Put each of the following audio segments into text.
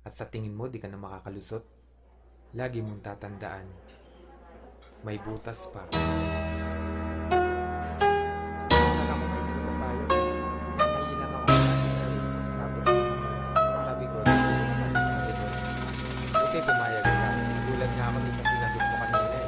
at sa tingin mo di ka na makakalusot, lagi mong tatandaan, may butas pa. Akala ko may nagpapayo. Naiilang ako tapos sabi ko, Okay, pumayag ka. Nagulat nga ako sa sinagot mo kanina eh.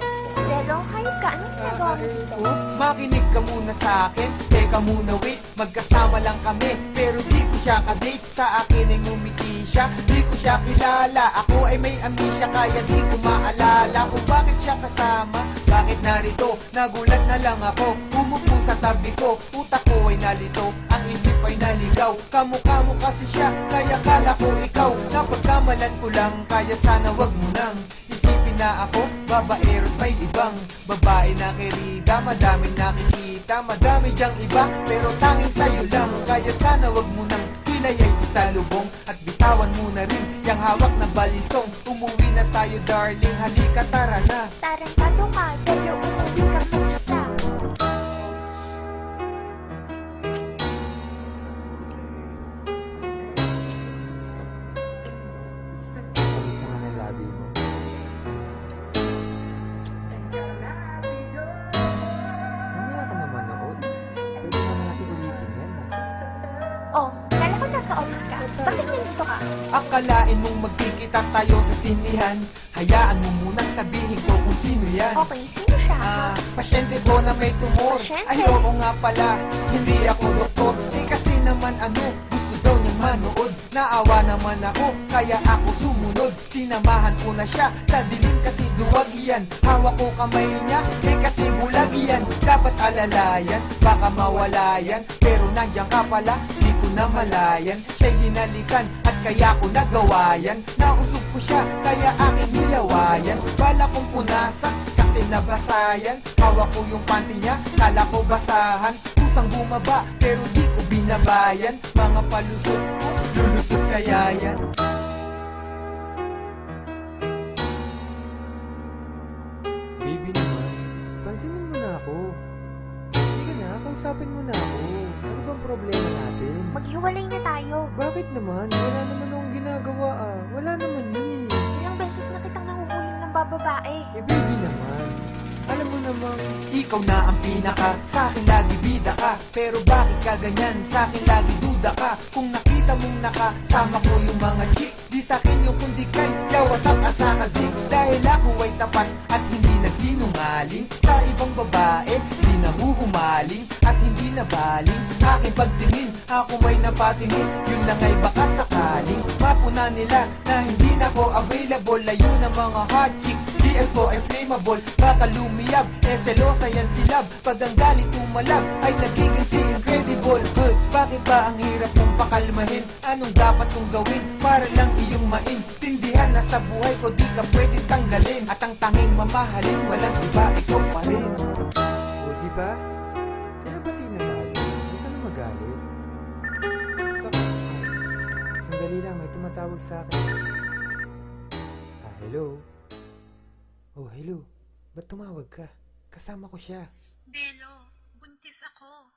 Pero hayop ka, anong ginagawa mo dito? Oops, makinig ka muna sa akin. Teka muna, wait, magkasama lang kami. Pero di ko siya kadate, sa akin ay ngumiti siya. Di ko siya kilala, ako ay may amnesia. Kaya di ko maalala kung bakit siya kasama. Bakit narito, nagulat na lang ako. Umupo sa tabi ko, utak ko ay nalito. Ang isip ay naligaw, kamukha mo kasi siya. Kaya kala ko ikaw, napagkamalan ko lang. Kaya sana wag mo nang isipin na ako babaero't may ibang babae na kerida. Madaming nakikita, madami diyang iba, pero tanging sa'yo lang. Kaya sana wag mo nang hinayay isalubong. At bitawan mo na rin yung hawak na balisong. Umuwi na tayo darling, halika tara na. Tarantado ka, pero umuwi ka mag-isa. Kamusta nga ng labi mo? Mamaya ka naman noon. Pwede na natin ulitin yan. Oh, kala ko nasa office ka. Bakit nandito ka? Akalain mong magkikita tayo sa sinihan. Hayaan mo munang sabihin ko kung sino yan. Okay, sino siya? Pasyente ko na may tumor. Pasyente? Ayoko nga pala, hindi ako doktor. Kasi naman gusto daw niyang manood. Naawa naman ako, kaya ako sumunod. Sinamahan ko na siya sa dilim kasi duwag yan. Hawak ko kamay niya, kasi bulag yan. Dapat alalayan, baka mawala yan. Pero nandiyan ka pala, di ko na malayan. Siya'y hinalikan at kaya ko nagawa yan. Nausog ko siya, kaya aking nilawayan. Bala kong punasan, kasi nabasayan. Hawak ko yung panty niya, kala ko basahan. Kusang bumaba, pero di ko binabayan. Mga palusot ko, lulusot kaya yan. Baby naman, pansinin mo na ako. Sige na, kausapin mo na ako. Ano bang problema natin? Maghiwalay na tayo. Bakit naman? Wala naman akong ginagawa ah. Wala naman yun eh. Ilang beses na kitang nahuhuli ng bababae. Eh baby naman, alam mo namang Ikaw na ang pinaka, sa akin lagi bida ka. Pero bakit ka ganyan, sa akin lagi duda ka. Kung nakita mong nakasama ko yung mga chick, di sa akin yung kundi kay yawas at asakazik. Dahil ako ay tapat at hindi nagsinungaling. Sa ibang babae, di nahuhumaling at hindi nabaling. Aking pagtingin, ako may napatingin. Yun lang ay baka sakaling mapuna nila na hindi na ako available. Layo ng mga hot chick, GF ko ay flammable. Baka lumiyab, selosa yan si love. Pag ang galit tumalab, ay nagiging si incredible Hulk. Bakit ba ang hirap mong pakalmahin? Anong dapat kong gawin para lang iyong maintindihan na sa buhay ko di ka pwede tanggalin. At ang tanging mamahalin, walang iba, ikaw pa rin. o diba? Kaya bati na tayo. Huwag ka na magalit. Sandali lang, may tumatawag sa akin. Hello? Oh, hello. Ba't tumawag ka? Kasama ko siya. Delo, buntis ako.